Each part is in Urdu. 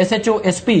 SHO SP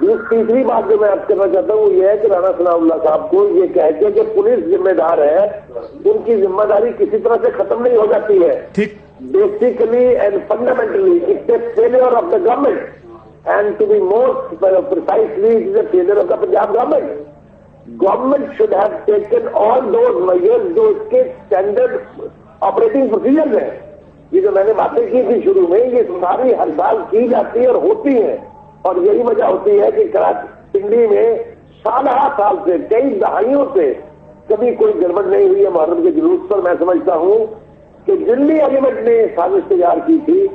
تیسری بات جو میں آپ کرنا چاہتا ہوں وہ یہ ہے کہ رانا ثناء اللہ صاحب کو یہ کہہ کے کہ پولیس ذمہ دار ہے، ان کی ذمہ داری کسی طرح سے ختم نہیں ہو جاتی ہے. ٹھیک. Basically and fundamentally it's a failure of the government and to be more precisely it is a failure of the Punjab government. Government should have taken all those measures جو اس کے اسٹینڈرڈ آپریٹنگ پروسیجرز ہیں. یہ جو میں نے باتیں کی تھی شروع میں، یہ ساری ہر سال کی جاتی ہے اور ہوتی ہیں، اور یہی وجہ ہوتی ہے کہ پنڈی میں سالہ سال سے کئی دہائیوں سے کبھی کوئی گڑبڑ نہیں ہوئی ہے محرم کے جلوس پر. میں سمجھتا ہوں کہ دلی ایلیمنٹ نے سازش تیار کی تھی،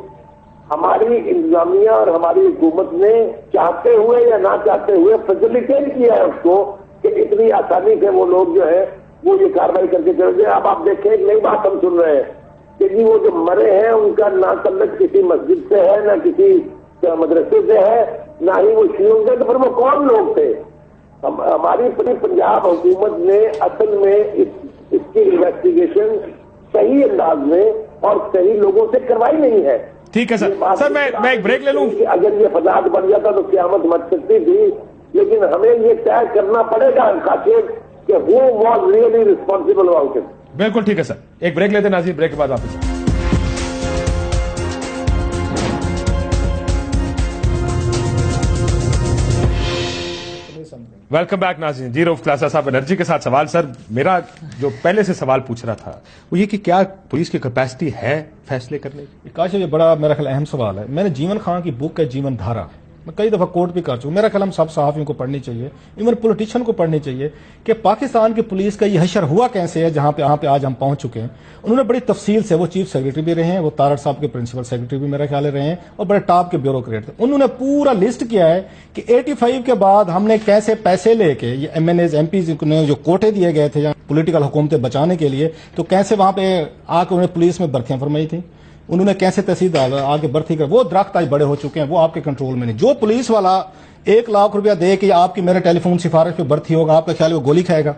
ہماری انتظامیہ اور ہماری حکومت نے چاہتے ہوئے یا نہ چاہتے ہوئے فیسیلیٹیٹ کیا ہے اس کو کہ اتنی آسانی سے وہ لوگ جو ہے وہ یہ کارروائی کر کے چلے جائیں. اب آپ دیکھیں ایک نئی بات ہم سن رہے ہیں کہ جی وہ جو مرے ہیں ان کا نہ تعلق کسی مسجد سے ہے، نہ کسی مدرسے سے ہے، نہ ہی وہ شیعوں سے. تو پھر وہ کون لوگ تھے؟ ہماری پوری پنجاب حکومت نے اصل میں اس کی انویسٹیگیشن صحیح انداز میں اور صحیح لوگوں سے کروائی نہیں ہے. ٹھیک ہے سر میں ایک بریک لے لوں. اگر یہ فساد بن جاتا تو قیامت مچ سکتی تھی، لیکن ہمیں یہ طے کرنا پڑے گا خاصیت کہ who was really responsible about it. بالکل ٹھیک ہے سر، ایک بریک لیتے ہیں ناظرین، بریک کے بعد واپس. ویلکم بیک ناظرین. جی رؤف کلاسا صاحب انرجی کے ساتھ سوال. سر میرا جو پہلے سے سوال پوچھ رہا تھا وہ یہ کہ کیا پولیس کی کیپیسٹی ہے فیصلے کرنے کی؟ کاشف یہ بڑا میرا خیال اہم سوال ہے. میں نے جیون خان کی بک ہے جیون دھارا، میں کئی دفعہ کوٹ بھی کر چکا. میرا خیال ہم سب صحافیوں کو پڑھنی چاہیے، ایون پولیٹیشین کو پڑھنی چاہیے کہ پاکستان کی پولیس کا یہ حشر ہوا کیسے ہے جہاں پہ آج ہم پہنچ چکے ہیں. انہوں نے بڑی تفصیل سے، وہ چیف سیکرٹری بھی رہے ہیں، وہ تارڑ صاحب کے پرنسپل سیکرٹری بھی میرا خیال رہے ہیں، اور بڑے ٹاپ کے بیوروکریٹ تھے. انہوں نے پورا لسٹ کیا ہے کہ 85 کے بعد ہم نے کیسے پیسے لے کے یہ M N As M Ps نے جو کوٹے دیے گئے تھے پولیٹیکل حکومتیں بچانے کے لیے، تو کیسے وہاں پہ آ کے انہوں نے پولیس میں بھرتیاں فرمائی تھیں. انہوں نے کیسے تحصیلدار آگے بھرتی کر، وہ درخت آج بڑے ہو چکے ہیں، وہ آپ کے کنٹرول میں نہیں. جو پولیس والا 1 لاکھ روپیہ دے کہ آپ کی میرے ٹیلی فون سفارش پہ بھرتی ہوگا، آپ کا خیال ہے وہ گولی کھائے گا؟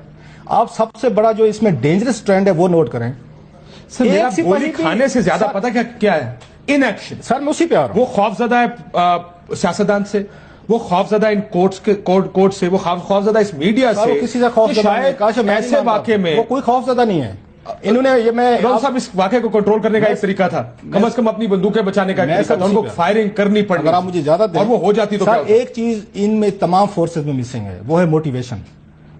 آپ سب سے بڑا جو اس میں ڈینجرس ٹرینڈ ہے وہ نوٹ کریں. سر میرا گولی کھانے سے زیادہ پتہ کیا ہے؟ In action. سر میں اسی پہ آ رہا ہوں. وہ خوفزدہ ہے سیاستدان سے، وہ خوفزدہ ان کورٹ سے، وہ خوفزدہ اس میڈیا سے. وہ کسی سے خوفزدہ نہیں ہے. شاید ایسے واقعے میں وہ کوئی خوفزدہ نہیں ہے. انہوں نے یہ میں صاحب اس واقعے کو کنٹرول کرنے کا ایک طریقہ تھا، کم از کم اپنی بندوقیں بچانے کا ایک طریقہ تھا. ان کو فائرنگ کرنی پڑی، اگر آپ مجھے اجازت دیں، اور وہ ہو جاتی تو سر ایک چیز ان میں تمام فورسز میں مسنگ ہے، وہ ہے motivation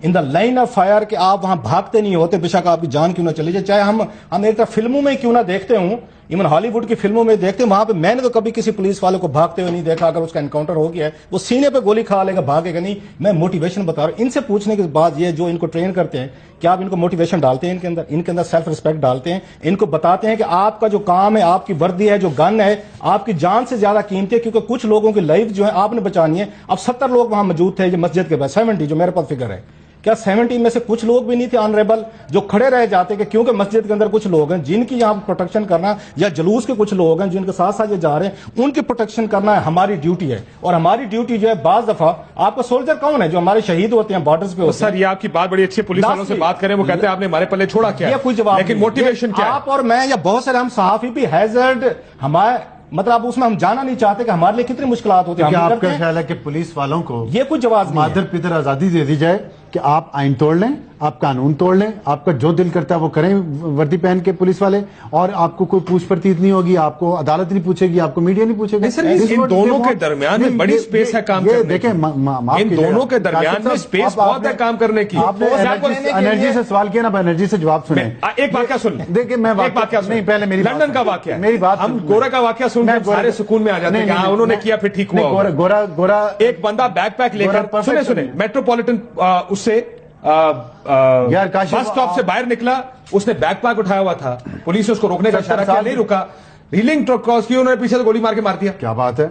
in the line of fire, کہ آپ وہاں بھاگتے نہیں ہوتے بے شک آپ کی جان کیوں نہ چلی جائے. چاہے ہم ایک طرف فلموں میں کیوں نہ دیکھتے ہوں، ایون ہالی ووڈ کی فلموں میں دیکھتے ہیں، وہاں پہ میں نے تو کبھی کسی پولیس والے کو بھاگتے ہوئے نہیں دیکھا. اگر اس کا انکاؤنٹر ہو گیا ہے وہ سینے پہ گولی کھا لے گا، بھاگے گا نہیں. میں موٹیویشن بتا رہا ہوں. ان سے پوچھنے کے بعد یہ جو ان کو ٹرین کرتے ہیں، کیا آپ ان کو موٹیویشن ڈالتے ہیں؟ ان کے اندر سیلف ریسپیکٹ ڈالتے ہیں؟ ان کو بتاتے ہیں کہ آپ کا جو کام ہے، آپ کی وردی ہے، جو گن ہے، آپ کی جان سے زیادہ قیمتی ہے، کیونکہ کچھ لوگوں کی لائف جو ہے آپ نے بچانی ہے. اب 70 لوگ وہاں موجود تھے یہ مسجد کے بعد، 70 جو میرے پاس فگر ہے، کیا 70 میں سے کچھ لوگ بھی نہیں تھے آنریبل جو کھڑے رہ جاتے کہ کیونکہ مسجد کے اندر کچھ لوگ ہیں جن کی یہاں پروٹیکشن کرنا، یا جلوس کے کچھ لوگ ہیں جن کے ساتھ ساتھ یہ جا رہے ہیں، ان کی پروٹیکشن کرنا ہے ہماری ڈیوٹی ہے. اور ہماری ڈیوٹی جو ہے بعض دفعہ آپ کا سولجر کون ہے جو ہمارے شہید ہوتے ہیں بارڈرز پہ ہوتے ہیں. سر یہ آپ کی بات بڑی اچھی ہے، پولیس والوں سے بات کریں وہ کہتے ہیں آپ نے ہمارے پلے چھوڑا کیا، یہ کوئی جواب لیکن نہیں. موٹیویشن کیا ہے؟ آپ اور میں یا بہت سارے ہم صحافی بھی ہیزرڈ ہمارے مطلب اس میں ہم جانا نہیں چاہتے کہ ہمارے لیے کتنی مشکلات ہوتی ہیں. کیا آپ کا خیال ہے کہ پولیس والوں کو یہ کوئی جواز نہیں ہے. مادر پتر آزادی دے دی جائے کہ آپ آئین توڑ لیں، آپ قانون توڑ لیں، آپ کا جو دل کرتا ہے وہ کریں وردی پہن کے پولیس والے، اور آپ کو کوئی پوچھ پرتیت نہیں ہوگی، آپ کو عدالت نہیں پوچھے گی، آپ کو میڈیا نہیں پوچھے گی. ان دونوں کے درمیان میں بڑی سپیس ہے کام کرنے کی. دیکھیں ان دونوں کے درمیان میں سپیس بہت ہے کام کرنے کی. آپ نے انرجی سے سوال کیا نا، انرجی سے جواب سنیں. ایک واقعہ سن لیں. دیکھیں میں نہیں پہلے میری لندن کا واقعہ، میری بات، ہم گورا کا واقعہ سن کے سارے سکون میں آ جاتے ہیں. ہاں انہوں نے کیا پھر ٹھیک ہوا. گورا ایک بندہ بیک پیک لے کر سنیں میٹروپولیٹن اس سے بس اسٹاپ سے باہر نکلا، اس نے بیک پیک اٹھایا ہوا تھا، پولیس نے اس کو روکنے کا اشارہ کیا، نہیں رکا، ریلنگ ٹرک کراس کی، انہوں نے پیچھے سے گولی مار کے مار دیا. کیا بات ہے،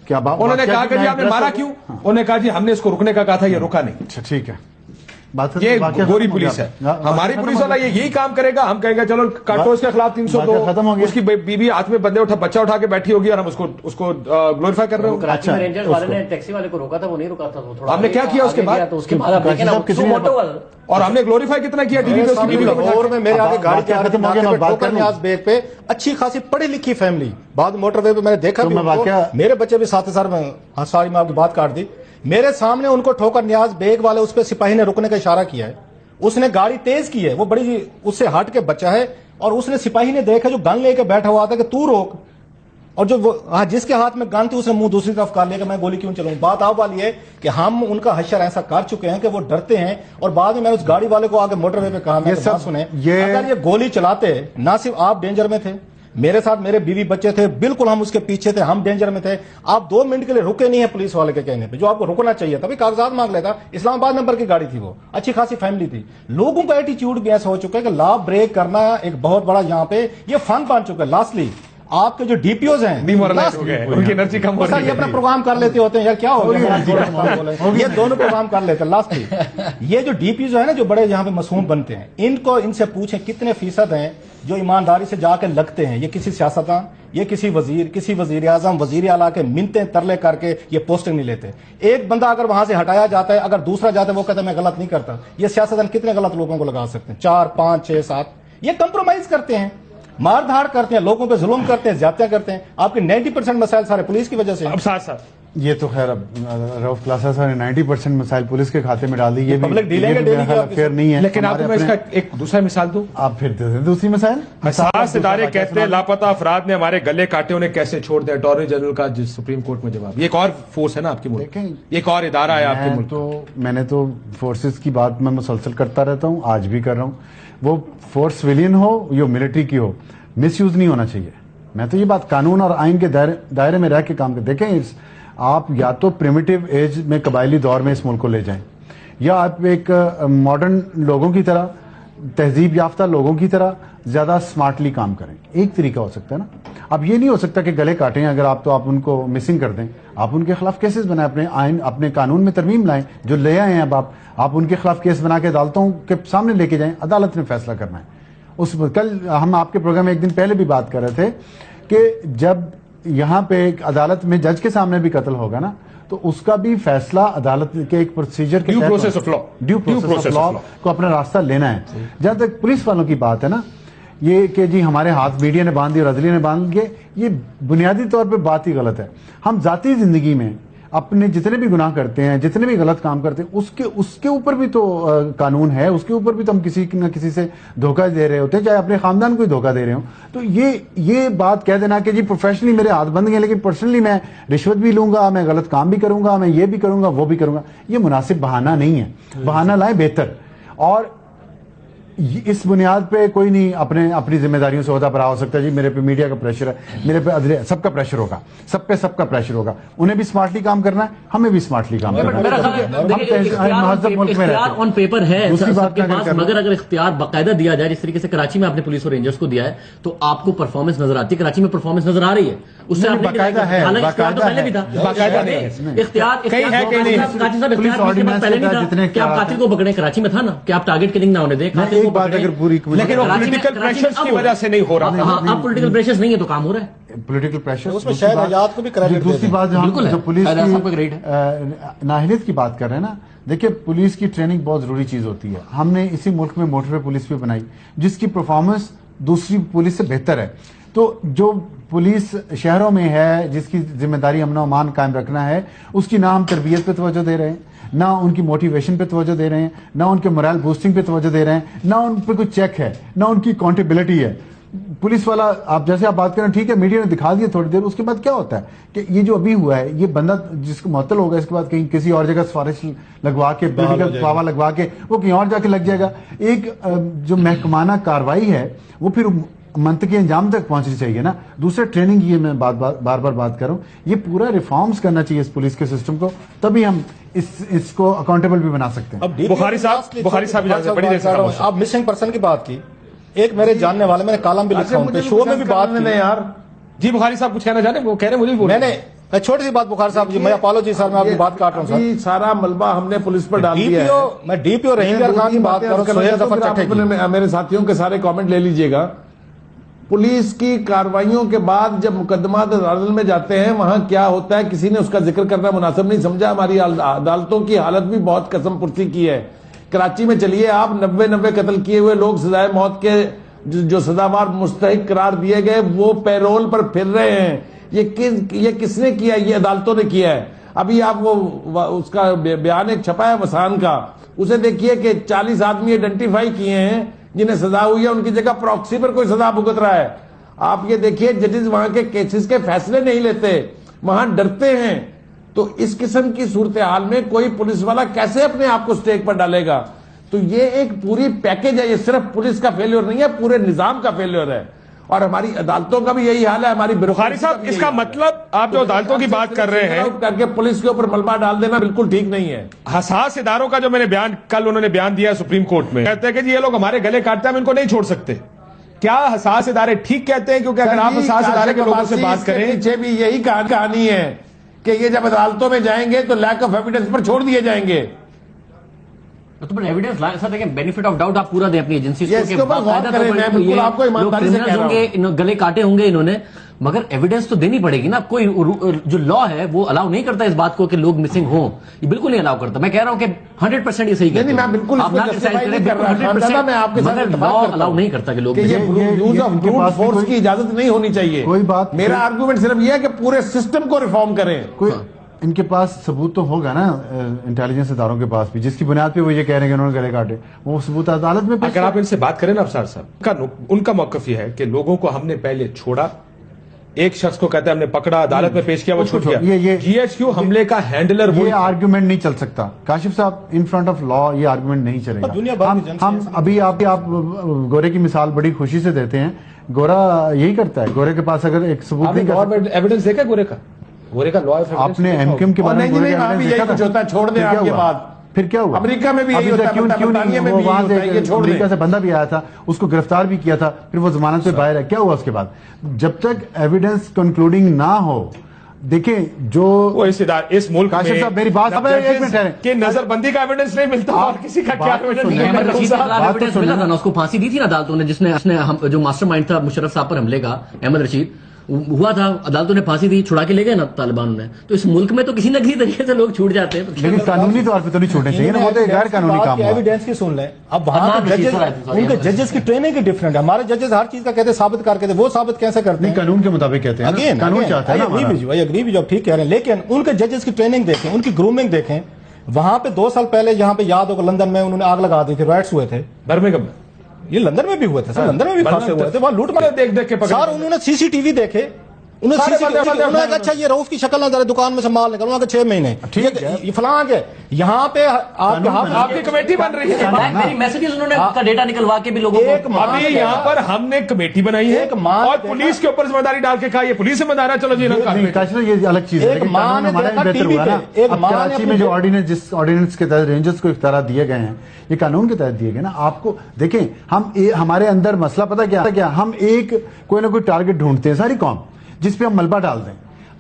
کیا بات. انہوں نے کہا کہ جی آپ نے مارا کیوں؟ انہوں نے کہا جی ہم نے اس کو رکنے کا کہا تھا، یہ رکا نہیں. اچھا ٹھیک ہے. یہ گوری پولیس ہے. ہماری پولیس والا یہی کام کرے گا، ہم کہیں گے چلو کاٹو اس کے خلاف 302، اس کی بیوی ہاتھ میں بچہ اٹھا کے بیٹھی ہوگی اور ہم اس کو گلوریفائی کر رہے ہوں. کراچی میں رینجرز والے نے ٹیکسی والے کو روکا تھا، وہ نہیں رکا تھا. ہم نے کیا کیا اس کے بعد؟ اور ہم نے گلوریفائی کتنا کیا ٹی وی پہ. اس کی بیوی کو لاہور میں میرے آگے گاڑی کے ٹھوکر نیاز بیگ پہ اچھی خاصی پڑھی لکھی فیملی، بعد موٹر وے پہ میں نے دیکھا بھی، میرے بچے بھی ساتھ ساتھ میں آپ کی بات کاٹ دی میرے سامنے ان کو ٹھوکر نیاز بیگ والے اس پہ سپاہی نے رکنے کا اشارہ کیا ہے, اس نے گاڑی تیز کی ہے, وہ بڑی اس سے ہٹ کے بچا ہے, اور اس نے سپاہی نے دیکھا جو گن لے کے بیٹھا ہوا تھا کہ تو روک, اور جو جس کے ہاتھ میں گن تھی اس نے منہ دوسری طرف کر لیا کہ میں گولی کیوں چلاؤں. بات آپ والی ہے کہ ہم ان کا حشر ایسا کر چکے ہیں کہ وہ ڈرتے ہیں, اور بعد میں اس گاڑی والے کو آگے موٹر وے پہ کہا میں بات سنیں, اگر یہ گولی چلاتے نہ صرف آپ ڈینجر میں تھے, میرے ساتھ میرے بیوی بچے تھے, بالکل ہم اس کے پیچھے تھے, ہم ڈینجر میں تھے, آپ 2 منٹ کے لیے رکے نہیں ہیں پولیس والے کے کہنے پہ, جو آپ کو رکنا چاہیے تھا. کاغذات مانگ لیتا, اسلام آباد نمبر کی گاڑی تھی, وہ اچھی خاصی فیملی تھی. لوگوں کا ایٹیچیوڈ بھی ایسا ہو چکا ہے کہ لا بریک کرنا ایک بہت بڑا یہاں پہ یہ فن بن چکا ہے. لاسٹلی آپ کے جو ڈی پی اوز ہیں ان کی انرجی کم ہو رہی ہے, یہ اپنا پروگرام کر لیتے ہوتے ہیں یار, کیا ہو گیا, یہ دونوں پروگرام کر لیتے ہیں. لاسٹلی یہ جو ڈی پی جو ہے نا, جو بڑے یہاں پہ معصوم بنتے ہیں, ان سے پوچھیں کتنے فیصد ہیں جو ایمانداری سے جا کے لگتے ہیں. یہ کسی سیاستدان, یہ کسی وزیر اعظم, وزیر اعلیٰ کے منتیں ترلے کر کے یہ پوسٹنگ نہیں لیتے. ایک بندہ اگر وہاں سے ہٹایا جاتا ہے, اگر دوسرا جاتا ہے وہ کہتا ہے میں غلط نہیں کرتا. یہ سیاستدان کتنے غلط لوگوں کو لگا سکتے ہیں, 4 5 6 7. یہ کمپرومائز کرتے ہیں, مار دھاڑ کرتے ہیں, لوگوں پہ ظلم کرتے ہیں, زیادتیاں کرتے ہیں. آپ کے 90% مسائل سارے پولیس کی وجہ سے. اب ساتھ یہ تو خیر اب رؤف کلاسا صاحب نے 90% مسائل پولیس کے کھاتے میں ڈال دی, یہ پبلک ڈیلنگ فیئر نہیں ہے. لیکن آپ کو میں اس کا ایک دوسرا مثال دوں, آپ پھر دوسری مسائل. حساس ادارے کہتے ہیں لاپتہ افراد نے ہمارے گلے کاٹے, انہیں کیسے چھوڑ دیں. اٹارنی جنرل کا سپریم کورٹ میں جواب. یہ ایک اور فورس ہے نا آپ کے ملک, ایک اور ادارہ ہے آپ کے ملک. تو میں نے تو فورسز کی بات میں مسلسل کرتا رہتا ہوں, آج بھی کر رہا ہوں. وہ فورس سویلین ہو یا ملٹری کی ہو, مس یوز نہیں ہونا چاہیے. میں تو یہ بات قانون اور آئین کے دائرے میں رہ کے کام کر. دیکھیں آپ یا تو پریمیٹیو ایج میں قبائلی دور میں اس ملک کو لے جائیں, یا آپ ایک ماڈرن لوگوں کی طرح, تہذیب یافتہ لوگوں کی طرح زیادہ سمارٹلی کام کریں. ایک طریقہ ہو سکتا ہے نا. اب یہ نہیں ہو سکتا کہ گلے کاٹیں اگر آپ ان کو مسنگ کر دیں. آپ ان کے خلاف کیسز بنائیں, اپنے آئین اپنے قانون میں ترمیم لائیں جو لے آئے ہیں. اب آپ ان کے خلاف کیس بنا کے عدالتوں کے سامنے لے کے جائیں, عدالت نے فیصلہ کرنا ہے. کل ہم آپ کے پروگرام میں ایک دن پہلے بھی بات کر رہے تھے کہ جب یہاں پہ ایک عدالت میں جج کے سامنے بھی قتل ہوگا نا, تو اس کا بھی فیصلہ عدالت کے ایک پروسیجر کے ڈیو پروسیس آف لا کو اپنا راستہ لینا ہے. جہاں تک پولیس والوں کی بات ہے نا, یہ کہ جی ہمارے ہاتھ میڈیا نے باندھ دی اور عدلیہ نے باندھ دیے, یہ بنیادی طور پہ بات ہی غلط ہے. ہم ذاتی زندگی میں اپنے جتنے بھی گناہ کرتے ہیں, جتنے بھی غلط کام کرتے ہیں, اس کے اوپر بھی تو قانون ہے, اس کے اوپر بھی تو ہم کسی نہ کسی سے دھوکہ دے رہے ہوتے ہیں, چاہے اپنے خاندان کو ہی دھوکہ دے رہے ہوں. تو یہ بات کہہ دینا کہ جی پروفیشنلی میرے ہاتھ بند گئے لیکن پرسنلی میں رشوت بھی لوں گا, میں غلط کام بھی کروں گا, میں یہ بھی کروں گا, وہ بھی کروں گا, یہ مناسب بہانہ نہیں ہے. بہانہ لائیں بہتر. اور اس بنیاد پہ کوئی نہیں اپنی ذمہ داریوں سے عہدہ پر ہو سکتا. جی میرے پہ میڈیا کا پریشر ہے, میرے پہ عدلیہ, سب کا پریشر ہوگا, سب کا پریشر ہوگا. انہیں بھی سمارٹلی کام کرنا ہے, ہمیں بھی سمارٹلی کام کرنا ہے. مہذب ملک میں اختیار آن پیپر ہے سب کے پاس, مگر اگر اختیار باقاعدہ دیا جائے جس طریقے سے کراچی میں آپ نے پولیس اور رینجرز کو دیا ہے, تو آپ کو پرفارمنس نظر آتی ہے. کراچی میں پرفارمنس نظر آ رہی ہے, اس سے باقاعدہ ہے, پہلے بھی تھا. اختیار پہلے نہیں تھا کہ آپ قاتل کو پکڑیں, کراچی میں تھا نا کہ آپ ٹارگیٹ کلنگ نہ ہونے دیں. لیکن وہ پولیٹیکل پریشرز کی وجہ سے نہیں ہو رہا. اب پولیٹیکل پریشرز نہیں ہے تو کام ہو رہا ہے. پولیٹیکل پریشر اس میں شاید آزاد کو بھی کریڈٹ. دوسری بات جو پولیس کی نااہلیت کی بات کر رہے ہیں نا, دیکھیں پولیس کی ٹریننگ بہت ضروری چیز ہوتی ہے. ہم نے اسی ملک میں موٹر پولیس بھی بنائی جس کی پرفارمنس دوسری پولیس سے بہتر ہے. تو جو پولیس شہروں میں ہے جس کی ذمہ داری امن و امان قائم رکھنا ہے, اس کی نہ ہم تربیت پہ توجہ دے رہے ہیں, نہ ان کی موٹیویشن پہ توجہ دے رہے ہیں, نہ ان کے morale بوسٹنگ پہ توجہ دے رہے ہیں, نہ ان پہ کوئی چیک ہے, نہ ان کی اکاؤنٹیبلٹی ہے. پولیس والا آپ جیسے آپ بات کریں, ٹھیک ہے میڈیا نے دکھا دیا تھوڑی دیر, اس کے بعد کیا ہوتا ہے کہ یہ جو ابھی ہوا ہے, یہ بندہ جس کو معطل ہوگا اس کے بعد کہیں کسی اور جگہ سفارش لگوا کے پولیٹیکل پاوا لگوا کے وہ کہیں اور جا کے لگ جائے گا. ایک جو محکمانہ کارروائی ہے وہ پھر منطقی انجام تک پہنچنی چاہیے نا. دوسرے ٹریننگ, یہ میں بار بار بات کروں, یہ پورا ریفارمز کرنا چاہیے اس پولیس کے سسٹم کو, تبھی ہم اس کو اکاؤنٹیبل بھی بنا سکتے ہیں. بخاری صاحب بڑی دیر سے آپ مسنگ پرسن کی بات کی, ایک میرے جاننے والے, میں نے کالم بھی لکھا ہوں, شو میں بھی بات کی یار. جی بخاری صاحب کچھ کہنا چاہتے ہیں, وہ کہہ رہے ہیں مجھے, میں نے چھوٹی سی بات بخاری صاحب جی, میں اپالوجی سر, میں آپ کی بات کاٹ رہا ہوں سر. سارا ملبہ ہم نے پولیس پر ڈال دیا ہے. میں ڈی پی او رحیم یار خان کی بات کر رہا ہوں. میرے ساتھیوں کے سارے کامنٹ لے لیجئے گا. پولیس کی کارروائیوں کے بعد جب مقدمات عدالت میں جاتے ہیں وہاں کیا ہوتا ہے کسی نے اس کا ذکر کرنا مناسب نہیں سمجھا. ہماری عدالتوں کی حالت بھی بہت قسم پرسی کی ہے. کراچی میں چلیے آپ 90 قتل کیے ہوئے لوگ سزائے موت کے جو سزاوار مستحق قرار دیے گئے وہ پیرول پر پھر رہے ہیں. یہ کس نے کیا؟ یہ عدالتوں نے کیا ہے. ابھی آپ وہ اس کا بیان ایک چھپا ہے وسان کا، اسے دیکھیے کہ 40 آدمی آئیڈینٹیفائی کیے ہیں جنہیں سزا ہوئی ہے، ان کی جگہ پراکسی پر کوئی سزا بھگت رہا ہے. آپ یہ دیکھیے ججز وہاں کے کیسز کے فیصلے نہیں لیتے، وہاں ڈرتے ہیں. تو اس قسم کی صورتحال میں کوئی پولیس والا کیسے اپنے آپ کو سٹیک پر ڈالے گا؟ تو یہ ایک پوری پیکج ہے، یہ صرف پولیس کا فیلیور نہیں ہے، پورے نظام کا فیلیور ہے. اور ہماری عدالتوں کا بھی یہی حال ہے. ہماری بخاری صاحب اس کا مطلب آپ جو عدالتوں کی بات کر رہے ہیں کر کے پولیس کے اوپر ملبہ ڈال دینا بالکل ٹھیک نہیں ہے. حساس اداروں کا جو میں نے بیان کل انہوں نے بیان دیا سپریم کورٹ میں، کہتے ہیں کہ جی یہ لوگ ہمارے گلے کاٹتے ہیں، ہم ان کو نہیں چھوڑ سکتے. کیا حساس ادارے ٹھیک کہتے ہیں؟ کیونکہ اگر آپ حساس ادارے کے لوگوں سے بات کریں، پیچھے بھی یہی کہانی ہے کہ یہ جب عدالتوں میں جائیں گے تو لیک آف ایویڈنس پر چھوڑ دیے جائیں گے. تو ایویڈنس ایسا دیکھیں، بینیفٹ آف ڈاؤٹ آپ پورا دیں اپنی ایجنسی کو. گلے کاٹے ہوں گے انہوں نے، مگر ایویڈنس تو دینی پڑے گی نا. کوئی جو لا ہے وہ الاؤ نہیں کرتا اس بات کو کہ لوگ مسنگ ہوں، یہ بالکل نہیں الاؤ کرتا. میں کہہ رہا ہوں کہ 100% یہ صحیح نہیں، میں بالکل میں آپ کے ساتھ لا الاؤ نہیں کرتا کہ لوگ یوز آف بروٹ فورس کی اجازت نہیں ہونی چاہیے. کوئی بات، میرا آرگومنٹ صرف یہ ہے کہ پورے سسٹم کو ریفارم کریں. کوئی ان کے پاس ثبوت تو ہوگا نا، انٹیلیجنس اداروں کے پاس بھی، جس کی بنیاد پہ وہ یہ کہہ رہے ہیں کہ انہوں نے گلے کاٹے، وہ ثبوت عدالت میں. اگر آپ ان سے بات کریں نا افسر صاحب، ان کا موقف یہ ہے کہ لوگوں کو ہم نے پہلے چھوڑا، ایک شخص کو کہتے ہیں ہم نے پکڑا، عدالت میں پیش کیا، وہ چھوٹ گیا. جی ایچ کیو حملے کا ہینڈلر یہ آرگومنٹ نہیں چل سکتا کاشف صاحب، ان فرنٹ آف لا یہ آرگومنٹ نہیں چلے گا. ہم ابھی آپ گورے کی مثال بڑی خوشی سے دیتے ہیں. گورا یہی کرتا ہے، گورے کے پاس اگر ایک ثبوت نہیں، ایویڈنس دیکھا گورے کا لا ہے. آپ نے ایم کیو ایم کے بارے میں چھوڑ دیں آپ کے بعد. پھر کیا ہوا؟ امریکہ میں بھی یہی ہوتا ہے، وہاں سے امریکہ سے بندہ بھی آیا تھا، اس کو گرفتار بھی کیا تھا، پھر وہ ضمانت پہ باہر ہے. کیا ہوا اس کے بعد؟ جب تک ایویڈنس کنکلوڈنگ نہ ہو، دیکھیں جو اس ملک کاشف صاحب میری بات کہ نظر بندی کا ایویڈنس نہیں ملتا اور کسی کا کیا ایویڈنس ملا تھا نا، اس کو پھانسی دی تھی نا عدالتوں نے، جس نے جو ماسٹر مائنڈ تھا مشرف صاحب پر حملے کا، احمد رشید، ہوا تھا، عدالتوں نے پھانسی دی، چھڑا کے لے گئے نا طالبان نے. تو اس ملک میں تو کسی نہ کسی طریقے سے لوگ چھوٹ جاتے ہیں، لیکن قانونی طور پہ تو نہیں چھوٹنے چاہیے نا، وہ تو غیر قانونی کام ہے. ایویڈنس کی سن لیں، اب وہاں ان کے ججز کی ٹریننگ کی ڈفرنٹ ہے. ہمارے ججز ہر چیز کا کہتے ہیں ثابت کر کے، وہ ثابت کیسے کرتے ہیں؟ قانون کے مطابق کہتے ہیں، قانون چاہتا ہے. اگری بھی جو ٹھیک کہہ رہے ہیں، لیکن ان کے ججز کی ٹریننگ دیکھیں، ان کی گرومنگ دیکھیں. وہاں پہ 2 سال پہلے یہاں پہ یاد ہوگا لندن میں انہوں نے آگ لگا دی تھی، رائٹس ہوئے تھے برمنگھم میں. یہ لندن میں بھی ہوئے تھے سر، لندن میں بھی خاصے ہوئے تھے، وہاں لوٹ مارے دیکھ دیکھ کے سر. انہوں نے سی سی ٹی وی دیکھے، اچھا یہ روف کی شکل نہ دکان میں سے مال نکل، 6 مہینے یہ فلاں کے یہاں پہ آپ کی کمیٹی بن رہی ہے. میسجز انہوں نے کا ڈیٹا نکلوا کے بھی لوگوں کو. ابھی یہاں پر ہم نے کمیٹی بنائی ہے اور پولیس کے اوپر ذمہ داری ڈال کے کہا یہ پولیس ذمہ دار ہے، چلو جی یہ الگ چیز ہے. ہمارا بہتر ہوا نا، اب کراچی میں جو آرڈیننس، جس آرڈیننس کے تحت رینجرز کو اختیارات دیے گئے ہیں، یہ قانون کے تحت دیے گئے نا. آپ کو دیکھیں، ہم ہمارے اندر مسئلہ پتہ کیا، ہم ایک کوئی نہ کوئی ٹارگٹ ڈھونڈتے ہیں ساری قوم جس پہ ہم ملبہ ڈال دیں.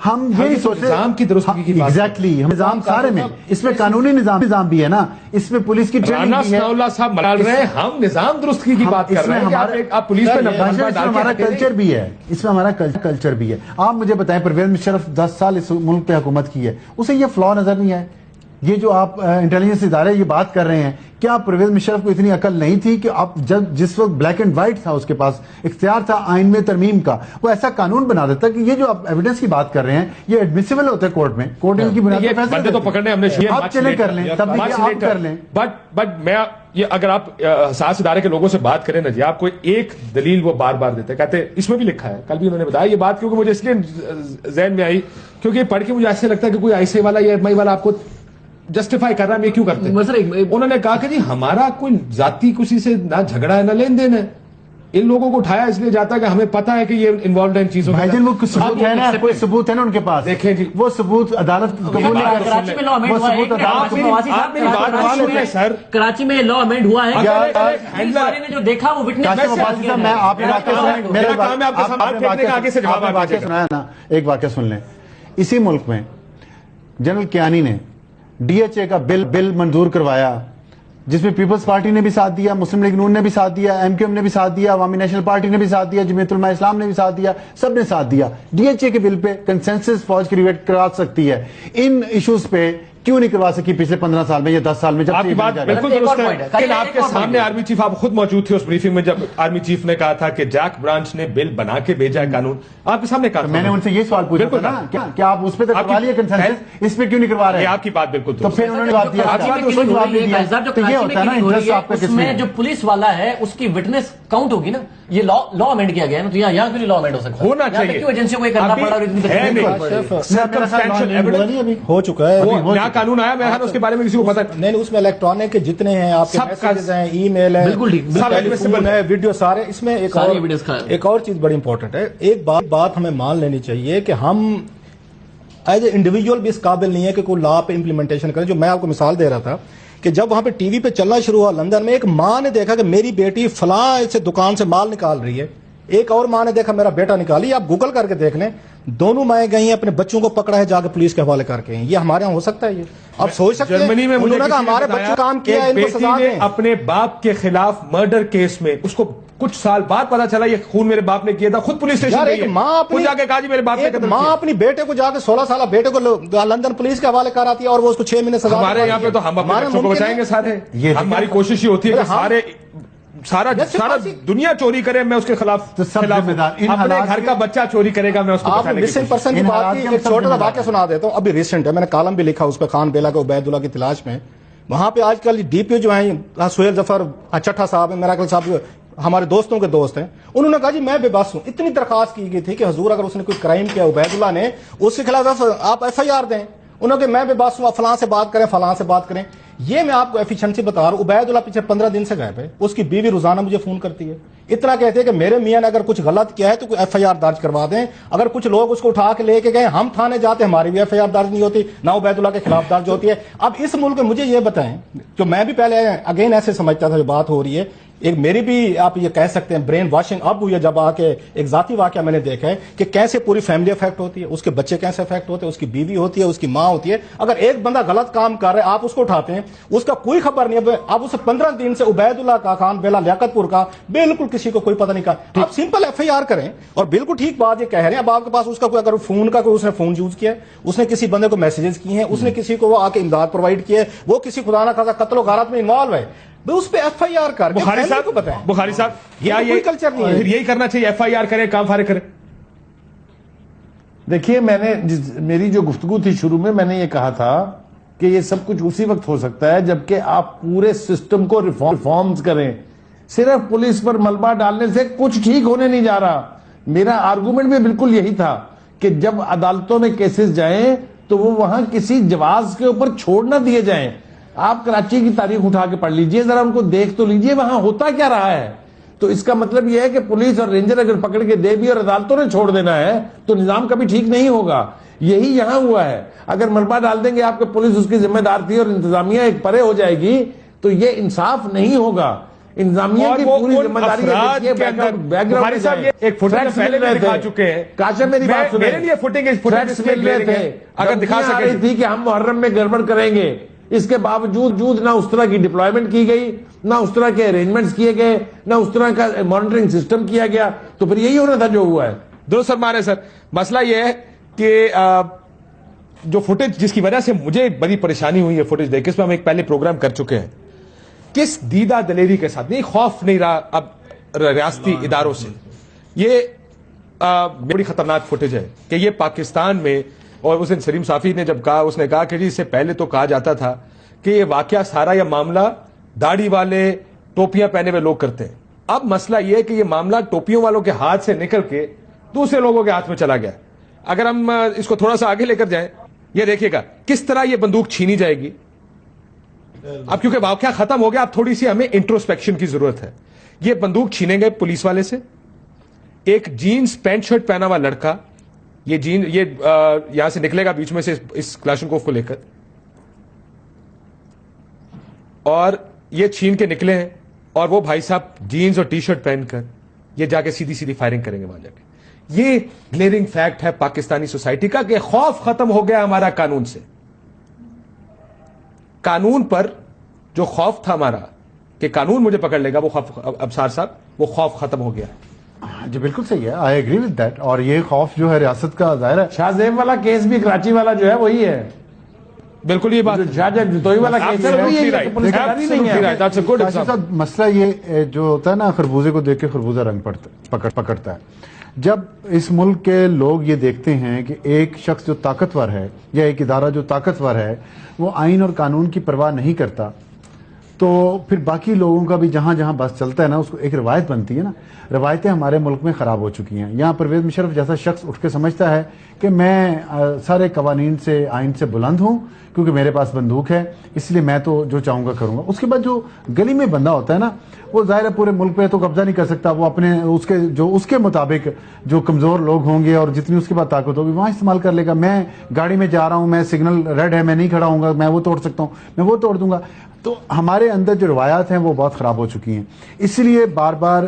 ہم یہی سوچتے ہیں نظام کی درستگی کی بات. ایگزیکٹلی، نظام سارے میں، اس میں قانونی نظام بھی ہے نا، اس میں پولیس کی ٹریننگ بھی ہے. اللہ صاحب ملال رہے ہیں، ہم نظام درستگی کی بات کر رہے ہیں. آپ پولیس پہ ہمارا کلچر بھی ہے، اس میں ہمارا کلچر بھی ہے. آپ مجھے بتائیں، پرویز مشرف 10 سال اس ملک پہ حکومت کی ہے، اسے یہ فلا نظر نہیں آئے؟ یہ جو آپ انٹیلیجنس ادارے یہ بات کر رہے ہیں، کیا پرویز مشرف کو اتنی عقل نہیں تھی کہ اب جس وقت بلیک اینڈ وائٹ تھا، اس کے پاس اختیار تھا آئین میں ترمیم کا، وہ ایسا قانون بنا دیتا کہ یہ جو آپ ایویڈنس کی بات کر رہے ہیں یہ ایڈمیسیبل ہوتا ہے کورٹ میں، کورٹ ان کی بنیاد تو پکڑنے ہم نے آپ چلے کر لیں، تب بھی آپ کر لیں. بٹ میں یہ اگر آپ حساس ادارے کے لوگوں سے بات کریں نا جی، آپ کو ایک دلیل وہ بار بار دیتے، کہتے اس میں بھی لکھا ہے، کل بھی انہوں نے بتایا یہ بات، کیونکہ مجھے اس لیے ذہن میں آئی کیونکہ یہ پڑھ کے مجھے ایسے لگتا ہے کہ کوئی ایسے والا یا ایم آئی والا آپ کو جسٹیفائی کر رہا ہے یہ کیوں کرتے ہیں. انہوں نے کہا کہ جی ہمارا کوئی ذاتی کسی سے نہ جھگڑا ہے نہ لین دین ہے، ان لوگوں کو اٹھایا اس لیے جاتا ہے کہ ہمیں پتا ہے کہ یہ انوالوڈ ہے ان چیزوں میں. وہ ثبوت ہے نا، کوئی ثبوت ہے نا ان کے پاس. دیکھیں جی وہ ثبوت عدالت قبول نہیں کرتی. کراچی میں لا امینڈ ہوا ہے، کراچی میں لا امینڈ ہوا ہے، نے جو دیکھا وہ وٹنس. میں آپ سنایا نا، ایک واقعہ سن لیں. اسی ملک میں جنرل کیانی نے ڈی ایچ اے کا بل منظور کروایا، جس میں پیپلز پارٹی نے بھی ساتھ دیا، مسلم لیگ نون نے بھی ساتھ دیا، ایم کیو ایم نے بھی ساتھ دیا، عوامی نیشنل پارٹی نے بھی ساتھ دیا، جمعیت علماء اسلام نے بھی ساتھ دیا، سب نے ساتھ دیا. ڈی ایچ اے کے بل پہ کنسنسس فوج کریٹ کرا سکتی ہے. ان ایشوز پہ کیوں نہیں کروا سکی پچھلے 15 سال میں یا 10 سال میں جب آپ کی بات بالکل درست ہے، لیکن آپ کے سامنے آرمی چیف، آپ خود موجود تھے اس بریفنگ میں جب آرمی چیف نے کہا تھا کہ جیک برانچ نے بل بنا کے بھیجا ہے قانون، آپ کے سامنے کہا میں نے ان سے یہ سوال پوچھا تھا نا کہ آپ اس پہ تو کروا لیے کنسنسس، اس پہ کیوں نہیں کروا رہے؟ آپ کی بات بالکل تو پھر انہوں نے بات دیا تو یہ ہوتا ہے نا انٹرسٹ آپ کا کس میں؟ جو پولیس والا ہے اس کی وٹنس کاؤنٹ ہوگی نا، یہ لا امینڈ کیا گیا ہے نا، تو یہاں کیوں نہیں لا امینڈ ہو سکتا؟ ہونا چاہیے، کیوں ایجنسیوں کو یہ کرنا پڑا اور اتنی ہو چکا ہے، نیا قانون آیا، میں اس کے بارے میں کسی کو پتا نہیں، اس میں الیکٹرانک کے جتنے ہیں آپ کے میسیجز ہیں، ای میل ہے، بالکل ٹھیک، ٹیلی فون ہے، ویڈیو سارے، اس میں ایک اور چیز بڑی امپورٹنٹ ہے، ایک بات ہمیں مان لینی چاہیے کہ ہم ایز اے انڈیویجول بھی اس قابل نہیں ہے کہ کوئی لا پہ امپلیمنٹیشن کریں. جو میں آپ کو مثال دے رہا تھا کہ جب وہاں پہ ٹی وی پہ چلنا شروع ہوا لندن میں، ایک ماں نے دیکھا کہ میری بیٹی فلاں سے دکان سے مال نکال رہی ہے، ایک اور ماں نے دیکھا میرا بیٹا نکالی. آپ گوگل کر کے دیکھ لیں، دونوں مائیں گئی ہیں، اپنے بچوں کو پکڑا ہے، جا کے پولیس کے حوالے کر کے. یہ ہمارے یہاں ہو سکتا ہے؟ یہ آپ سوچ سکتے ہیں؟ جرمنی میں انہوں نے کہا ہمارے بچوں کام کیا ہے، ان کو سزا دیں. اپنے باپ کے خلاف مرڈر کیس میں اس کو کچھ سال بعد پتا چلا یہ خون میرے باپ نے کیا تھا، خود پولیس اسٹیشن گئی ہے، خود جا کے کہا جی میرے باپ نے قتل کیا. ماں اپنی بیٹے کو جا کے 16 سالہ بیٹے کو لندن پولیس کے حوالے کراتی ہے اور وہ اس کو 6 مہینے سزا. ہمارے یہاں پہ تو ہم اپنے بچوں کو بچائیں گے ساتھ. ہماری کوشش یہ ہوتی ہے کہ سارا دنیا چوری کرے، میں اس کے خلاف اپنے گھر کا بچہ چوری کرے گا، میں اس کو بچانے کی مسنگ پرسن کی بات کی. ایک چھوٹا سا واقعہ سنا دیتا ہوں، ابھی ریسنٹ ہے، میں نے کالم بھی لکھا اس پہ، خان بیلا کے عبید اللہ کی تلاش میں. وہاں پہ آج کل ڈی پی جو ہیں سہیل ظفر چٹھا صاحب ہیں، میرا خیال صاحب ہمارے دوستوں کے دوست ہیں، انہوں نے کہا جی میں بے بس ہوں. اتنی درخواست کی گئی تھی کہ حضور اگر اس نے کوئی کرائم کیا عبید اللہ نے، اس کے خلاف آپ ایف آئی آر دیں. انہوں نے کہ میں بے بس ہوں، فلاں سے بات کریں، فلاں سے بات کریں. یہ میں آپ کو ایفیشنسی بتا رہا ہوں. عبید اللہ پیچھے 15 دن سے غائب ہے، اس کی بیوی روزانہ مجھے فون کرتی ہے، اتنا کہتے ہیں کہ میرے میاں نے اگر کچھ غلط کیا ہے تو کوئی ایف آئی آر درج کروا دیں. اگر کچھ لوگ اس کو اٹھا کے لے کے گئے، ہم تھانے جاتے، ہماری بھی ایف آئی آر درج نہیں ہوتی، نہ عبید اللہ کے خلاف درج ہوتی ہے. اب اس ملک میں مجھے یہ بتائیں، جو میں بھی پہلے اگین ایسے سمجھتا تھا جو بات ہو رہی ہے، ایک میری بھی آپ یہ کہہ سکتے ہیں برین واشنگ اب ہوئی ہے، جب آ کے ایک ذاتی واقعہ میں نے دیکھا ہے کہ کیسے پوری فیملی افیکٹ ہوتی ہے، اس کے بچے کیسے افیکٹ ہوتے ہیں، اس کی بیوی ہوتی ہے، اس کی ماں ہوتی ہے. اگر ایک بندہ غلط کام کر رہا ہے، آپ اس کو اٹھاتے ہیں، اس کا کوئی خبر نہیں ہے، آپ اسے 15 دن سے عبید اللہ کا، خان بیلا لیاقت پور کا، بالکل کسی کو کوئی پتہ نہیں. کہا آپ سمپل ایف آئی آر کریں. اور بالکل ٹھیک بات یہ کہہ رہے ہیں. اب آپ کے پاس اس کا کوئی اگر فون کا کوئی اس نے فون یوز کیا ہے، اس نے کسی بندے کو میسیجز کیے ہیں، اس نے کسی کو وہ آ کے امداد پرووائڈ کی ہے، وہ کسی خدا نہ خاصا قتل و غارت میں انوالو ہے، اس پہ ایف آئی آر کر. بخاری صاحب کو بتائیں، بخاری صاحب کیا یہ کلچر نہیں ہے؟ یہی کرنا چاہیے، ایف آئی آر کریں، کام فارغ کریں. دیکھیے میں نے میری جو گفتگو تھی شروع میں نے یہ کہا تھا کہ یہ سب کچھ اسی وقت ہو سکتا ہے جبکہ آپ پورے سسٹم کو ریفارمز کریں. صرف پولیس پر ملبہ ڈالنے سے کچھ ٹھیک ہونے نہیں جا رہا. میرا آرگومنٹ بھی بالکل یہی تھا کہ جب عدالتوں میں کیسز جائیں تو وہ وہاں کسی جواز کے اوپر چھوڑ نہ دیے جائیں. آپ کراچی کی تاریخ اٹھا کے پڑھ لیجئے، ذرا ان کو دیکھ تو لیجئے وہاں ہوتا کیا رہا ہے. تو اس کا مطلب یہ ہے کہ پولیس اور رینجر اگر پکڑ کے دے بھی اور عدالتوں نے چھوڑ دینا ہے تو نظام کبھی ٹھیک نہیں ہوگا. یہی یہاں ہوا ہے. اگر ملبہ ڈال دیں گے آپ کے پولیس اس کی ذمہ دار تھی اور انتظامیہ ایک پرے ہو جائے گی تو یہ انصاف نہیں ہوگا. انتظامیہ کی پوری ذمہ داری ایک فوٹنگ پہلے بھی دکھا چکے ہیں. کاشف میری بات سنیں، میرے لیے فوٹنگ مل رہے تھے، اگر دکھا سکے تھی کہ ہم محرم میں گڑبڑ کریں گے، اس کے باوجود نہ اس طرح کی ڈپلائمنٹ کی گئی، نہ اس طرح کے ارینجمنٹس کیے گئے، نہ اس طرح کا مانیٹرنگ سسٹم کیا گیا. تو پھر یہی ہونا تھا جو ہوا ہے. درست فرما رہے سر. مسئلہ یہ ہے کہ جو فوٹیج جس کی وجہ سے مجھے بڑی پریشانی ہوئی ہے فوٹیج دیکھ کے، اس میں ہم ایک پہلے پروگرام کر چکے ہیں، کس دیدہ دلیری کے ساتھ، نہیں خوف نہیں رہا اب ریاستی اداروں سے. یہ بڑی خطرناک فوٹیج ہے کہ یہ پاکستان میں، اور اس دن سلیم صافی نے جب کہا، اس نے کہا کہ جی اس سے پہلے تو کہا جاتا تھا کہ یہ واقعہ سارا یا معاملہ داڑھی والے ٹوپیاں پہنے ہوئے لوگ کرتے ہیں. اب مسئلہ یہ ہے کہ یہ معاملہ ٹوپیوں والوں کے ہاتھ سے نکل کے دوسرے لوگوں کے ہاتھ میں چلا گیا. اگر ہم اس کو تھوڑا سا آگے لے کر جائیں، یہ دیکھیے گا کس طرح یہ بندوق چھینی جائے گی. اب کیونکہ واقعہ ختم ہو گیا، اب تھوڑی سی ہمیں انٹروسپیکشن کی ضرورت ہے. یہ بندوق چھینے گئے پولیس والے سے، ایک جینز پینٹ شرٹ پہنا ہوا لڑکا، یہ یہاں سے نکلے گا بیچ میں سے اس کلاشنکوف کو لے کر، اور یہ چھین کے نکلے ہیں، اور وہ بھائی صاحب جینز اور ٹی شرٹ پہن کر یہ جا کے سیدھی سیدھی فائرنگ کریں گے وہاں جا کے. یہ گلیئرنگ فیکٹ ہے پاکستانی سوسائٹی کا کہ خوف ختم ہو گیا ہمارا قانون سے. قانون پر جو خوف تھا ہمارا کہ قانون مجھے پکڑ لے گا، وہ خوف ابصار صاحب وہ خوف ختم ہو گیا. جی بالکل صحیح ہے، آئی ایگری ود دیٹ. اور یہ خوف جو ہے ریاست کا ظاہر ہے. شاہ زیب والا کیس بھی کراچی والا جو ہے وہی ہے. بالکل یہ بات شاہجہاں جتوئی والا کیس ہے وہی ہے کہ پولیس تیاری نہیں ہے. کاشف صاحب مسئلہ یہ جو ہوتا ہے نا خربوزے کو دیکھ کے خربوزہ رنگ پکڑتا ہے. جب اس ملک کے لوگ یہ دیکھتے ہیں کہ ایک شخص جو طاقتور ہے یا ایک ادارہ جو طاقتور ہے وہ آئین اور قانون کی پرواہ نہیں کرتا تو پھر باقی لوگوں کا بھی جہاں جہاں بس چلتا ہے نا اس کو ایک روایت بنتی ہے نا. روایتیں ہمارے ملک میں خراب ہو چکی ہیں. یہاں پرویز مشرف جیسا شخص اٹھ کے سمجھتا ہے کہ میں سارے قوانین سے آئین سے بلند ہوں کیونکہ میرے پاس بندوق ہے اس لیے میں تو جو چاہوں گا کروں گا. اس کے بعد جو گلی میں بندہ ہوتا ہے نا وہ ظاہر ہے پورے ملک پہ تو قبضہ نہیں کر سکتا. وہ اپنے اس کے مطابق جو کمزور لوگ ہوں گے اور جتنی اس کے پاس طاقت ہوگی وہاں استعمال کر لے گا. میں گاڑی میں جا رہا ہوں, میں سگنل ریڈ ہے, میں نہیں کھڑا ہوں گا, میں وہ توڑ سکتا ہوں, میں وہ توڑ دوں گا. تو ہمارے اندر جو روایات ہیں وہ بہت خراب ہو چکی ہیں. اس لیے بار بار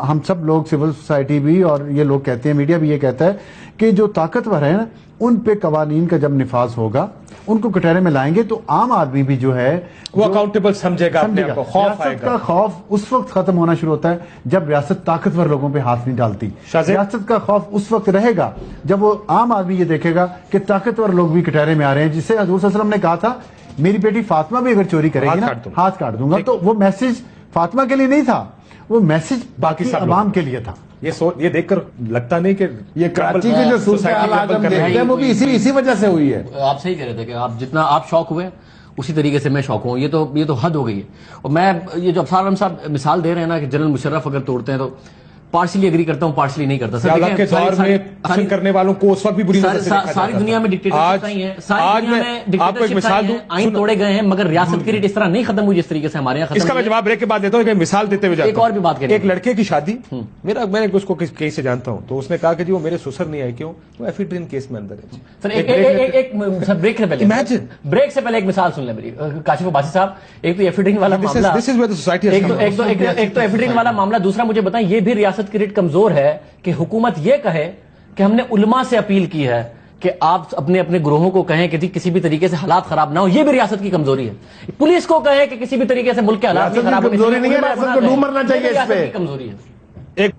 ہم سب لوگ سول سوسائٹی بھی اور یہ لوگ کہتے ہیں, میڈیا بھی یہ کہتا ہے کہ جو طاقتور ہے نا ان پہ قوانین کا جب نفاذ ہوگا ان کو کٹہرے میں لائیں گے تو عام آدمی بھی جو ہے وہ اکاؤنٹیبل سمجھے گا, اپنے آپ کو خوف آئے ریاست گا. کا خوف اس وقت ختم ہونا شروع ہوتا ہے جب ریاست طاقتور لوگوں پہ ہاتھ نہیں ڈالتی. ریاست کا خوف اس وقت رہے گا جب وہ عام آدمی یہ دیکھے گا کہ طاقتور لوگ بھی کٹہرے میں آ رہے ہیں. جس سے حضور صلی اللہ علیہ وسلم نے کہا تھا میری بیٹی فاطمہ بھی اگر چوری کرے گی نا ہاتھ کاٹ دوں گا. تو وہ میسج فاطمہ کے لیے نہیں تھا, وہ میسج باقی عوام کے لیے تھا. یہ دیکھ کر لگتا نہیں کہ یہ کراچی کے جو صورتحال آج ہم دیکھتے ہیں وہ بھی اسی وجہ سے ہوئی ہے. آپ صحیح کہہ رہے تھے کہ آپ جتنا آپ شوق ہوئے اسی طریقے سے میں شوق ہوں. یہ تو حد ہو گئی ہے. اور میں یہ جو افسر عالم صاحب مثال دے رہے ہیں نا کہ جنرل مشرف اگر توڑتے ہیں تو پارشلی اگری کرتا ہوں, پارشلی نہیں کرتا. سر کے دور میں قتل کرنے والوں کو اس وقت بھی بری نظر سے دیکھا جاتا تھا. ساری دنیا میں ڈکٹیٹرشپ آئی ہیں, ساری دنیا میں ڈکٹیٹرشپ آئی ہیں, آئین توڑے گئے ہیں, مگر ریاست کی ریٹ اس طرح نہیں ختم ہوئی جس طریقے سے ہمارے یہاں ختم. اس کا میں جواب بریک کے بعد دیتا ہوں, ایک مثال دیتے ہوئے جاتا ہوں. ایک اور بھی بات کریں. ایک لڑکے کی شادی, میں اس کو کہیں سے جانتا ہوں, تو اس نے کہا کہ جی وہ میرے سسر نہیں آئے, کیوں؟ وہ ایفیڈرین کیس میں اندر ہے. سر بریک سے پہلے ایک مثال سن لیں میری کاشف عباسی صاحب. ایک تو ایفیڈرین والا معاملہ, ایک تو ایفیڈرین والا معاملہ. دوسرا مجھے بتائیں یہ بھی ریاست کی ریٹ کمزور ہے کہ حکومت یہ کہے کہ ہم نے علماء سے اپیل کی ہے کہ آپ اپنے گروہوں کو کہیں کہ کسی بھی طریقے سے حالات خراب نہ ہو. یہ بھی ریاست کی کمزوری ہے. پولیس کو کہے کہ کسی بھی طریقے سے ملک کے حالات خراب کمزوری نہیں ہے, ریاست کو ڈوب مرنا چاہیے. اس پہ کمزوری ہے.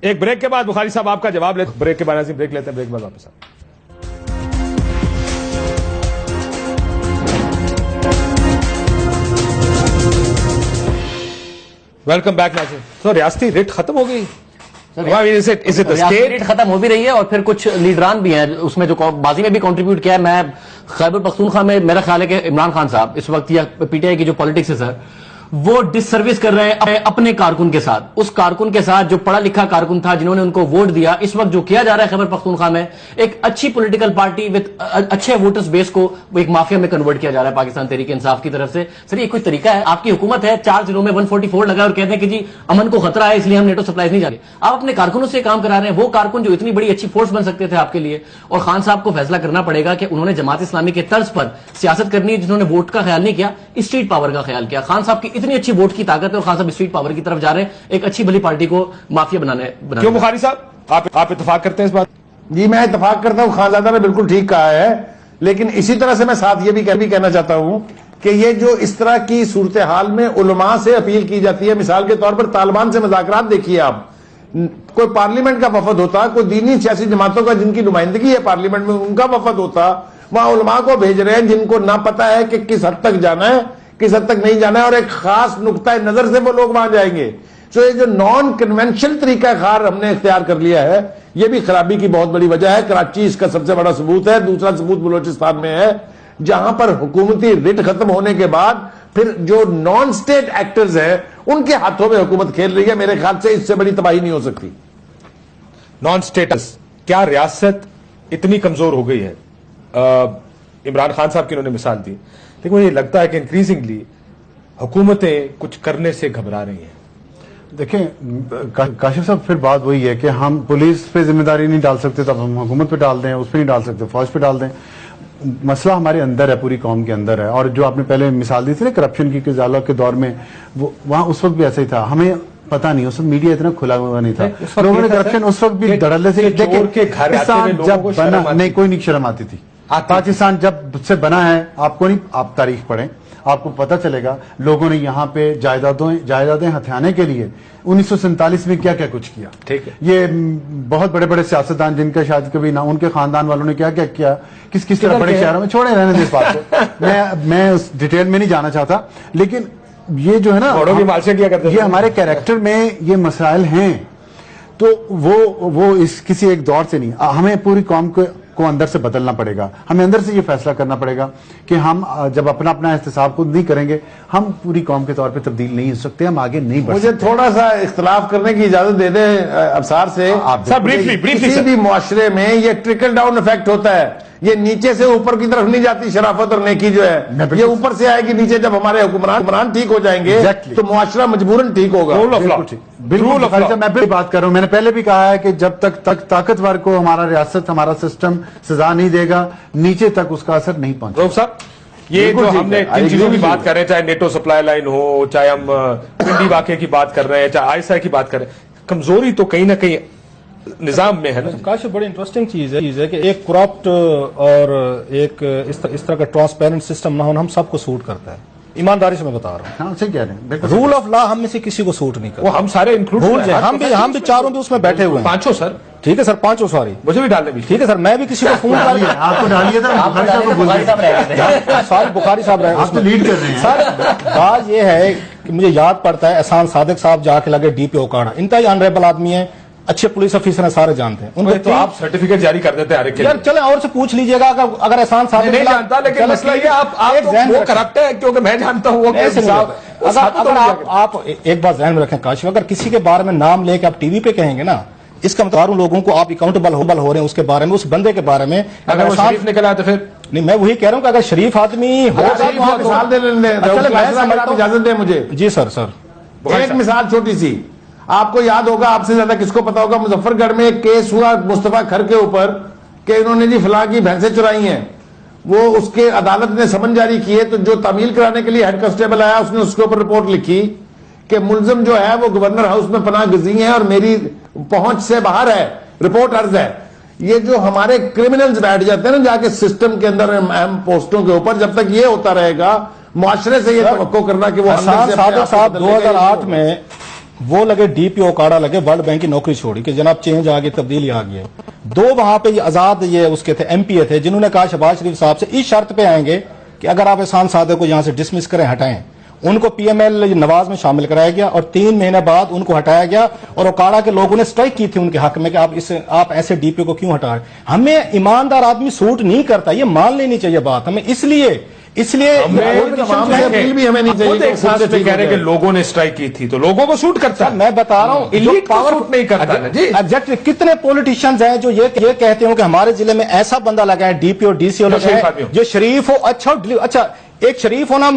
ایک بریک کے بعد بخاری صاحب آپ کا جواب لیتے, بریک کے بعد بریک لیتے ہیں, بریک بعد واپس آتے ہیں. ویلکم بیک ناظرین. تو ریاستی ریٹ ختم ہو گئی, ریٹ ختم ہو بھی رہی ہے اور پھر کچھ لیڈران بھی ہیں اس میں جو بازی میں بھی کنٹریبیوٹ کیا ہے. میں خیبر پختونخوا میں میرا خیال ہے کہ عمران خان صاحب اس وقت یا پی ٹی آئی کی جو پالیٹکس ہے سر وہ ڈس سروس کر رہے ہیں اپنے کارکن کے ساتھ, اس کارکن کے ساتھ جو پڑھا لکھا کارکن تھا جنہوں نے ان کو ووٹ دیا. اس وقت جو کیا جا رہا ہے خیبر پختونخوا میں ایک اچھی پولیٹیکل پارٹی وتھ اچھے ووٹرز بیس کو ایک مافیا میں کنورٹ کیا جا رہا ہے پاکستان تحریک انصاف کی طرف سے. سر یہ کوئی طریقہ ہے؟ آپ کی حکومت ہے, 4 ضلعوں میں 144 لگا اور کہتے ہیں کہ جی امن کو خطرہ ہے اس لیے ہم نیٹو سپلائیز نہیں جا رہے. آپ اپنے کارکنوں سے کام کرا رہے ہیں, وہ کارکن جو اتنی بڑی اچھی فورس بن سکتے تھے آپ کے لیے. اور خان صاحب کو فیصلہ کرنا پڑے گا کہ انہوں نے جماعت اسلامی کے طرز پر سیاست کرنی ہے, جنہوں نے ووٹ کا خیال نہیں کیا, اسٹریٹ پاور کا خیال کیا. خان صاحب کی اتنی اچھی ووٹ کی طاقت ہے اور خان صاحب اسٹریٹ پاور کی طرف جا رہے ہیں, ایک اچھی بھلی پارٹی کو مافیا بنانے. کیوں بخاری صاحب آپ اتفاق کرتے ہیں اس بات؟ جی میں اتفاق کرتا ہوں, خانزادہ نے بالکل ٹھیک کہا ہے. لیکن اسی طرح سے میں ساتھ یہ بھی کہنا چاہتا ہوں کہ یہ جو اس طرح کی صورتحال میں علماء سے اپیل کی جاتی ہے, مثال کے طور پر طالبان سے مذاکرات دیکھیے آپ. کوئی پارلیمنٹ کا وفد ہوتا, کوئی دینی سیاسی جماعتوں کا جن کی نمائندگی ہے پارلیمنٹ میں ان کا وفد ہوتا, وہاں علماء کو بھیج رہے ہیں جن کو نہ پتا ہے کہ کس حد تک جانا ہے کس حد تک نہیں جانا ہے, اور ایک خاص نقطۂ نظر سے وہ لوگ وہاں جائیں گے. تو یہ جو نان کنونشنل طریقہ کار ہم نے اختیار کر لیا ہے یہ بھی خرابی کی بہت بڑی وجہ ہے. کراچی اس کا سب سے بڑا ثبوت ہے. دوسرا ثبوت بلوچستان میں ہے جہاں پر حکومتی رٹ ختم ہونے کے بعد پھر جو نان سٹیٹ ایکٹرز ہیں ان کے ہاتھوں میں حکومت کھیل رہی ہے. میرے خیال سے اس سے بڑی تباہی نہیں ہو سکتی. نان سٹیٹس کیا ریاست اتنی کمزور ہو گئی ہے؟ عمران خان صاحب کی انہوں نے مثال دی, لیکن مجھے لگتا ہے کہ انکریزنگلی حکومتیں کچھ کرنے سے گھبرا رہی ہیں. دیکھیں کاشف صاحب پھر بات وہی ہے کہ ہم پولیس پہ ذمہ داری نہیں ڈال سکتے, تب ہم حکومت پہ ڈال دیں, اس پہ نہیں ڈال سکتے فوج پہ ڈال دیں. مسئلہ ہمارے اندر ہے, پوری قوم کے اندر ہے. اور جو آپ نے پہلے مثال دی تھی نا کرپشن کی, زالہ کے دور میں وہاں اس وقت بھی ایسا ہی تھا. ہمیں پتا نہیں, اس وقت میڈیا اتنا کھلا ہوا نہیں تھا. لوگوں نے کرپشن اس وقت بھی دھڑلے سے جب بنا نہیں, کوئی نہیں شرم آتی تھی. پاکستان جب سے بنا ہے, آپ کو نہیں, آپ تاریخ پڑھیں, آپ کو پتہ چلے گا لوگوں نے یہاں پہ جائیدادیں ہتھیانے کے لیے 1947 میں کیا کیا کچھ کیا. ٹھیک ہے. یہ بہت بڑے بڑے سیاستدان جن کا شاید کبھی نہ ان کے خاندان والوں نے کیا کیا کیا کس طرح بڑے شہروں میں, چھوڑے رہنے دے اس بات کو, میں اس ڈیٹیل میں نہیں جانا چاہتا, لیکن یہ جو ہے نا یہ ہمارے کیریکٹر میں یہ مسائل ہیں. تو وہ کسی ایک دور سے نہیں, ہمیں پوری قوم کو اندر سے بدلنا پڑے گا. ہمیں اندر سے یہ فیصلہ کرنا پڑے گا کہ ہم جب اپنا احتساب خود نہیں کریں گے ہم پوری قوم کے طور پہ تبدیل نہیں ہو سکتے, ہم آگے نہیں بڑھ سکتے. مجھے تھوڑا سا اختلاف کرنے کی اجازت دے دیں ابصار سے. کسی بھی معاشرے میں یہ ٹرکل ڈاؤن افیکٹ ہوتا ہے, یہ نیچے سے اوپر کی طرف نہیں جاتی. شرافت اور نیکی جو ہے یہ اوپر سے آئے گی نیچے. جب ہمارے حکمران ٹھیک ہو جائیں گے تو معاشرہ مجبوراً ٹھیک ہوگا. بالکل میں بھی بات کر رہا ہوں. میں نے پہلے بھی کہا ہے کہ جب تک طاقتور کو ہمارا ریاست ہمارا سسٹم سزا نہیں دے گا نیچے تک اس کا اثر نہیں پہنچے. روف صاحب, یہ جو ہم نے جن چیزوں کی بات کر رہے ہیں, چاہے نیٹو سپلائی لائن ہو, چاہے ہم پنڈی واقعے کی بات کر رہے ہیں, چاہے آئسا کی بات کر رہے ہیں, کمزوری تو کہیں نہ کہیں نظام میں ہے نا. کاشف بڑی انٹرسٹنگ چیز ہے کہ ایک کرپٹ اور ایک اس طرح کا ٹرانسپیرنٹ سسٹم نہ ہونا ہم سب کو سوٹ کرتا ہے. ایمانداری سے میں بتا رہا ہوں. ہاں صحیح کہہ رہے ہیں. رول آف لا ہم میں سے کسی کو سوٹ نہیں کرتا. وہ ہم سارے انکلوڈ بھول جائیں, ہم بھی چاروں بھی اس میں بیٹھے ہوئے ہیں. پانچوں سر. ٹھیک ہے سر, پانچوں سوری مجھے بھی ڈالنے بھی. ٹھیک ہے سر, میں بھی کسی کو فون کر آپ کو ڈالیے سارے بخاری صاحب رہے, آپ تو لیڈ کر رہے ہیں. سر بات یہ ہے کہ مجھے یاد پڑتا ہے احسان صادق صاحب جا کے لگے ڈی پی اوکاڑا, انتہائی آنریبل آدمی ہیں, اچھے پولیس افیسر ہیں, سارے جانتے ہیں ان کو. تو آپ سرٹیفکیٹ جاری کر دیتے ہیں یار, چلیں اور سے پوچھ لیجئے گا اگر احسان صادق نہیں جانتا, لیکن مسئلہ یہ آپ وہ کرپٹ ہے کیونکہ میں جانتا ہوں. اگر آپ ایک بات ذہن میں رکھیں کاشف, اگر کسی کے بارے میں نام لے کے آپ ٹی وی پہ کہیں گے نا, اس کا مطلب لوگوں کو آپ اکاؤنٹیبل ہو رہے ہیں اس کے بارے میں, اس بندے کے بارے میں. اگر وہ شریف نکلا تو پھر نہیں, میں وہی کہہ رہا ہوں کہ اگر شریف آدمی اجازت دیں مجھے. جی سر. ایک مثال چھوٹی سی, آپ کو یاد ہوگا, آپ سے زیادہ کس کو پتا ہوگا, مظفر گڑھ میں ایک کیس ہوا مصطفیٰ کھر کے اوپر کہ انہوں نے جی فلاں کی بھینسیں چرائی ہیں. وہ اس کے عدالت نے سمن جاری کیے تو جو تعمیل کرانے کے لیے ہیڈ کانسٹیبل آیا اس نے اس کے اوپر رپورٹ لکھی کہ ملزم جو ہے وہ گورنر ہاؤس میں پناہ گزین ہے اور میری پہنچ سے باہر ہے, رپورٹ عرض ہے. یہ جو ہمارے کرمنلز بیٹھ جاتے ہیں نا جا کے سسٹم کے اندر اہم پوسٹوں کے اوپر, جب تک یہ ہوتا رہے گا معاشرے سے یہ توقع کرنا کہ وہ صاحب 2008 میں وہ لگے ڈی پی اوکاڑا لگے, ورلڈ بینک کی نوکری چھوڑی کہ جناب چینج آ گئی, تبدیلی آ گئی ہے. دو وہاں پہ یہ آزاد یہ اس کے تھے ایم پی اے تھے جنہوں نے کہا شہباز شریف صاحب سے اس شرط پہ آئیں گے کہ اگر آپ احسان صادق کو یہاں سے ڈسمس کریں, ہٹائیں. ان کو پی ایم ایل نواز میں شامل کرایا گیا اور 3 مہینے بعد ان کو ہٹایا گیا, اور اوکاڑا کے لوگوں نے اسٹرائک کی تھی ان کے حق میں کہ آپ ایسے ڈی پی کو کیوں ہٹا رہے ہیں. ہمیں ایماندار آدمی سوٹ نہیں کرتا, یہ مان لینی چاہیے بات ہمیں. اس لیے بھی ہمیں نہیں چاہیے کہہ رہے کہ لوگوں نے اسٹرائک کی تھی تو لوگوں کو سوٹ کرتا ہے. میں بتا رہا ہوں ایلیٹ پاور نہیں کرتا. ایگزیکٹلی کتنے پولیٹیشینز ہیں جو یہ کہتے ہوں کہ ہمارے ضلع میں ایسا بندہ لگا ہے D P O D C او لگا ہے جو شریف ہو. اچھا ایک شریف ہونا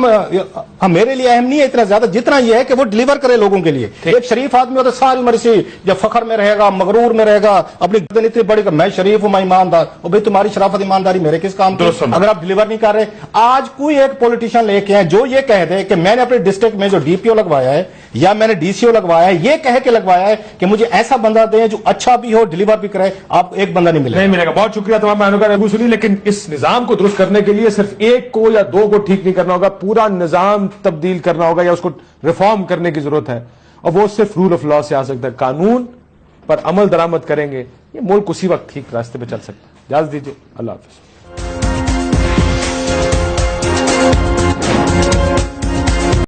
میرے لیے اہم نہیں ہے اتنا زیادہ جتنا یہ ہے کہ وہ ڈلیور کرے لوگوں کے لیے. ایک شریف آدمی ہوتا ساری عمر سے جب فخر میں رہے گا, مغرور میں رہے گا, اپنی گردن اتنی بڑی کہ میں شریف ہوں, میں ایماندار. اور بھائی تمہاری شرافت ایمانداری میرے کس کام کی اگر آپ ڈلیور نہیں کر رہے. آج کوئی ایک پولیٹیشین لے کے ہیں جو یہ کہہ دے کہ میں نے اپنے ڈسٹرکٹ میں جو ڈی پی او لگوایا ہے یا میں نے ڈی سی او لگوایا ہے, یہ کہہ کے لگوایا ہے کہ مجھے ایسا بندہ دیں جو اچھا بھی ہو, ڈلیور بھی کرے, آپ ایک بندہ نہیں ملے گا. بہت شکریہ تمام بہنوں کا ابو سنی. لیکن اس نظام کو درست کرنے کے لیے صرف ایک کو یا دو کو ٹھیک نہیں کرنا ہوگا, پورا نظام تبدیل کرنا ہوگا یا اس کو ریفارم کرنے کی ضرورت ہے. اور وہ صرف رول آف لا سے آ سکتا ہے. قانون پر عمل درآمد کریں گے یہ ملک اسی وقت ٹھیک راستے پہ چل سکتا ہے. اجازت دیجیے, اللہ حافظ.